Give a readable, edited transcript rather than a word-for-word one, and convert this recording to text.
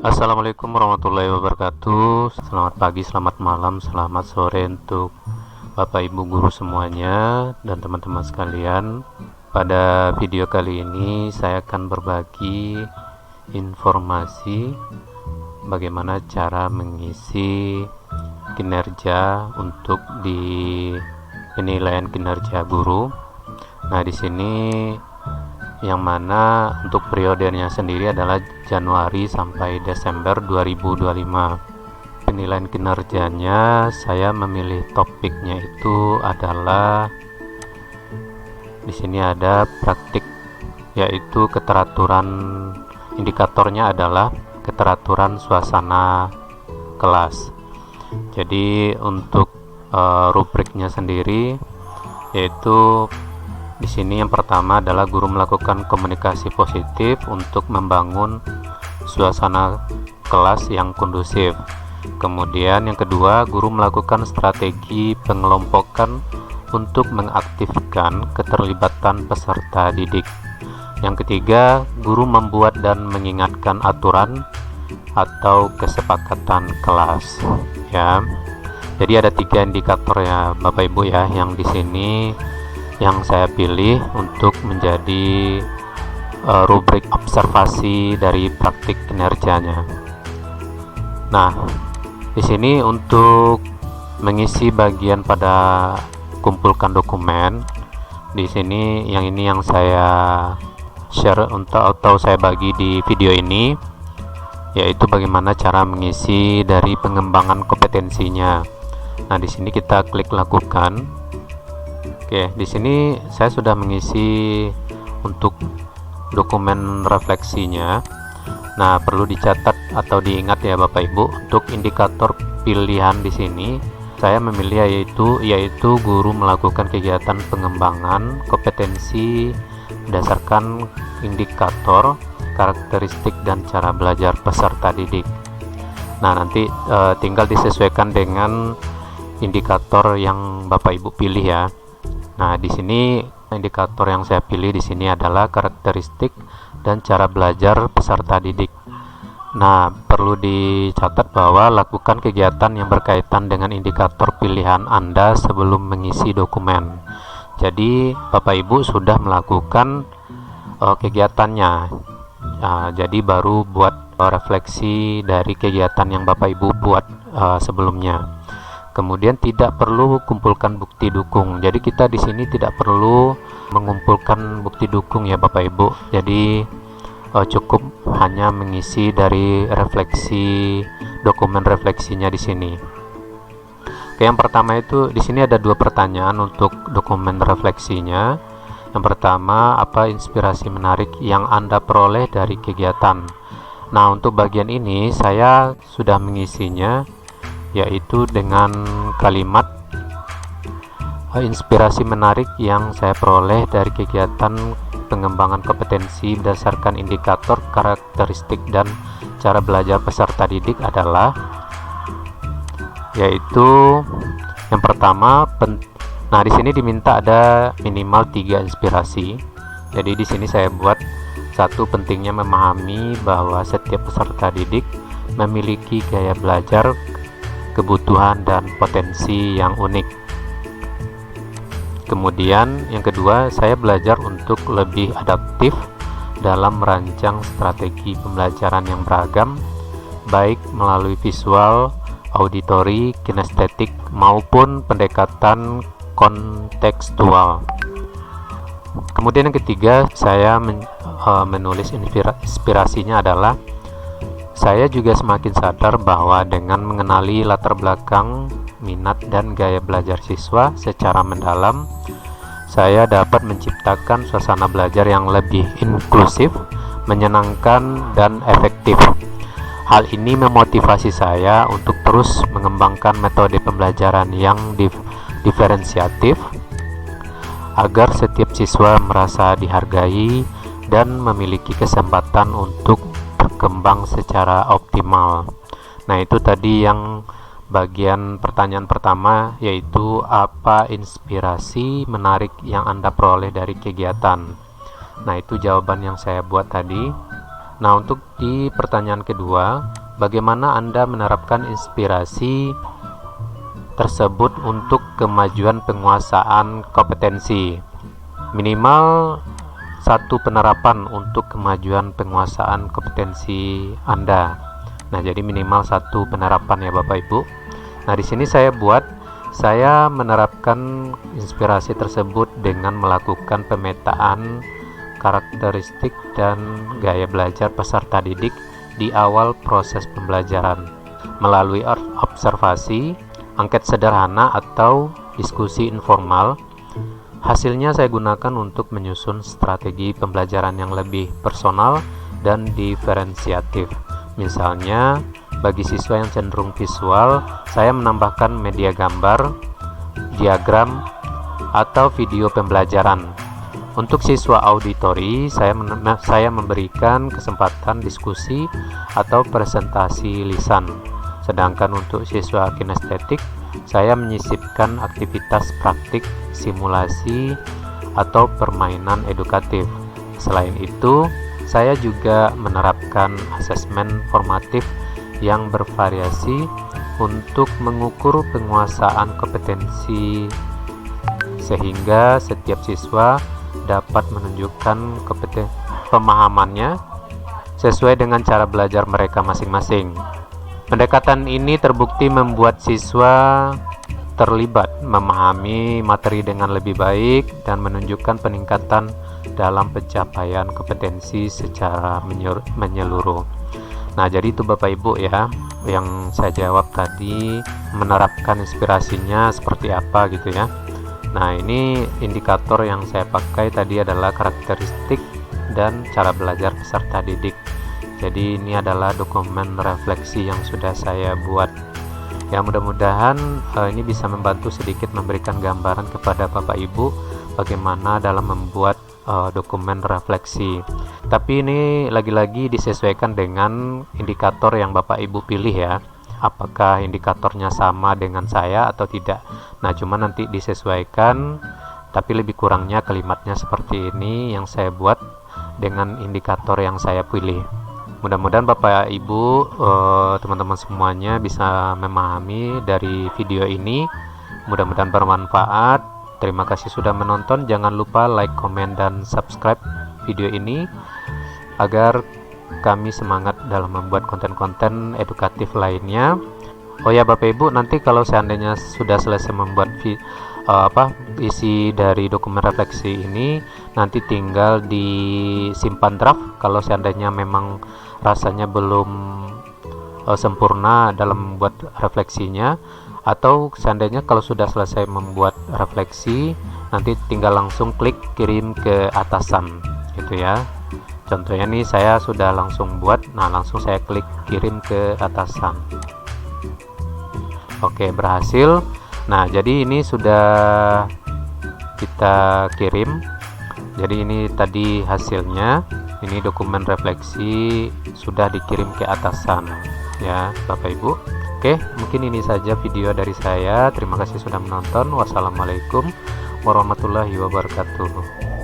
Assalamualaikum warahmatullahi wabarakatuh. Selamat pagi, selamat malam, selamat sore untuk Bapak Ibu guru semuanya dan teman-teman sekalian. Pada video kali ini saya akan berbagi informasi bagaimana cara mengisi kinerja untuk di penilaian kinerja guru. Nah, di sini yang mana untuk periodenya sendiri adalah Januari sampai Desember 2025. Penilaian kinerjanya saya memilih topiknya itu adalah di sini ada praktik, yaitu keteraturan. Indikatornya adalah keteraturan suasana kelas. Jadi untuk rubriknya sendiri yaitu di sini yang pertama adalah guru melakukan komunikasi positif untuk membangun suasana kelas yang kondusif. Kemudian yang kedua, guru melakukan strategi pengelompokan untuk mengaktifkan keterlibatan peserta didik. Yang ketiga, guru membuat dan mengingatkan aturan atau kesepakatan kelas. Ya. Jadi ada 3 indikator ya Bapak Ibu ya, yang di sini yang saya pilih untuk menjadi rubrik observasi dari praktik kinerjanya. Nah, di sini untuk mengisi bagian pada kumpulkan dokumen, di sini ini yang saya share atau saya bagi di video ini, yaitu bagaimana cara mengisi dari pengembangan kompetensinya. Nah, di sini kita klik lakukan. Oke, di sini saya sudah mengisi untuk dokumen refleksinya. Nah, perlu dicatat atau diingat ya Bapak Ibu, untuk indikator pilihan di sini saya memilih yaitu guru melakukan kegiatan pengembangan kompetensi berdasarkan indikator karakteristik dan cara belajar peserta didik. Nah, nanti tinggal disesuaikan dengan indikator yang Bapak Ibu pilih ya. Nah, di sini indikator yang saya pilih di sini adalah karakteristik dan cara belajar peserta didik. Nah, perlu dicatat bahwa lakukan kegiatan yang berkaitan dengan indikator pilihan Anda sebelum mengisi dokumen. Jadi, Bapak Ibu sudah melakukan kegiatannya. Nah, jadi baru buat refleksi dari kegiatan yang Bapak Ibu buat sebelumnya. Kemudian tidak perlu kumpulkan bukti dukung. Jadi kita di sini tidak perlu mengumpulkan bukti dukung ya Bapak Ibu. Jadi cukup hanya mengisi dari refleksi dokumen refleksinya di sini. Oke, yang pertama itu di sini ada 2 pertanyaan untuk dokumen refleksinya. Yang pertama, apa inspirasi menarik yang Anda peroleh dari kegiatan? Nah, untuk bagian ini saya sudah mengisinya, yaitu dengan kalimat inspirasi menarik yang saya peroleh dari kegiatan pengembangan kompetensi berdasarkan indikator karakteristik dan cara belajar peserta didik adalah, yaitu yang pertama, nah di sini diminta ada minimal 3 inspirasi. Jadi di sini saya buat 1, pentingnya memahami bahwa setiap peserta didik memiliki gaya belajar, kebutuhan dan potensi yang unik. Kemudian yang kedua, saya belajar untuk lebih adaptif dalam merancang strategi pembelajaran yang beragam, baik melalui visual, auditori, kinestetik maupun pendekatan kontekstual. Kemudian yang ketiga, saya menulis inspirasinya adalah, saya juga semakin sadar bahwa dengan mengenali latar belakang, minat, dan gaya belajar siswa secara mendalam, saya dapat menciptakan suasana belajar yang lebih inklusif, menyenangkan, dan efektif. Hal ini memotivasi saya untuk terus mengembangkan metode pembelajaran yang diferensiatif, agar setiap siswa merasa dihargai dan memiliki kesempatan untuk berkembang secara optimal. Nah, itu tadi yang bagian pertanyaan pertama, yaitu apa inspirasi menarik yang Anda peroleh dari kegiatan. Nah, itu jawaban yang saya buat tadi. Nah, untuk di pertanyaan kedua, bagaimana Anda menerapkan inspirasi tersebut untuk kemajuan penguasaan kompetensi? Minimal satu penerapan untuk kemajuan penguasaan kompetensi Anda. Nah, jadi minimal satu penerapan ya Bapak Ibu. Nah, di sini saya menerapkan inspirasi tersebut dengan melakukan pemetaan karakteristik dan gaya belajar peserta didik di awal proses pembelajaran melalui observasi, angket sederhana atau diskusi informal. Hasilnya saya gunakan untuk menyusun strategi pembelajaran yang lebih personal dan diferensiatif. Misalnya, bagi siswa yang cenderung visual, saya menambahkan media gambar, diagram, atau video pembelajaran. Untuk siswa auditori, saya memberikan kesempatan diskusi atau presentasi lisan. Sedangkan untuk siswa kinestetik, saya menyisipkan aktivitas praktik, simulasi, atau permainan edukatif. Selain itu, saya juga menerapkan asesmen formatif yang bervariasi untuk mengukur penguasaan kompetensi sehingga setiap siswa dapat menunjukkan pemahamannya sesuai dengan cara belajar mereka masing-masing. Pendekatan ini terbukti membuat siswa terlibat, memahami materi dengan lebih baik, dan menunjukkan peningkatan dalam pencapaian kompetensi secara menyeluruh. Nah, jadi itu Bapak Ibu ya, yang saya jawab tadi, menerapkan inspirasinya seperti apa gitu ya. Nah, ini indikator yang saya pakai tadi adalah karakteristik dan cara belajar peserta didik. Jadi ini adalah dokumen refleksi yang sudah saya buat. Ya, mudah-mudahan ini bisa membantu sedikit memberikan gambaran kepada Bapak Ibu bagaimana dalam membuat dokumen refleksi. Tapi ini lagi-lagi disesuaikan dengan indikator yang Bapak Ibu pilih ya. Apakah indikatornya sama dengan saya atau tidak. Nah, cuma nanti disesuaikan, tapi lebih kurangnya kalimatnya seperti ini yang saya buat dengan indikator yang saya pilih. Mudah-mudahan Bapak Ibu, teman-teman semuanya bisa memahami dari video ini. Mudah-mudahan bermanfaat. Terima kasih sudah menonton. Jangan lupa like, komen, dan subscribe video ini agar kami semangat dalam membuat konten-konten edukatif lainnya. Oh ya Bapak Ibu, nanti kalau seandainya sudah selesai membuat isi dari dokumen refleksi ini, nanti tinggal disimpan draft. Kalau seandainya memang rasanya belum sempurna dalam membuat refleksinya, atau seandainya kalau sudah selesai membuat refleksi, nanti tinggal langsung klik kirim ke atasan gitu ya. Contohnya nih, saya sudah langsung buat, nah langsung saya klik kirim ke atasan. Oke, berhasil. Nah, jadi ini sudah kita kirim. Jadi ini tadi hasilnya. Ini dokumen refleksi sudah dikirim ke atasan ya Bapak Ibu. Oke, mungkin ini saja video dari saya. Terima kasih sudah menonton. Wassalamualaikum warahmatullahi wabarakatuh.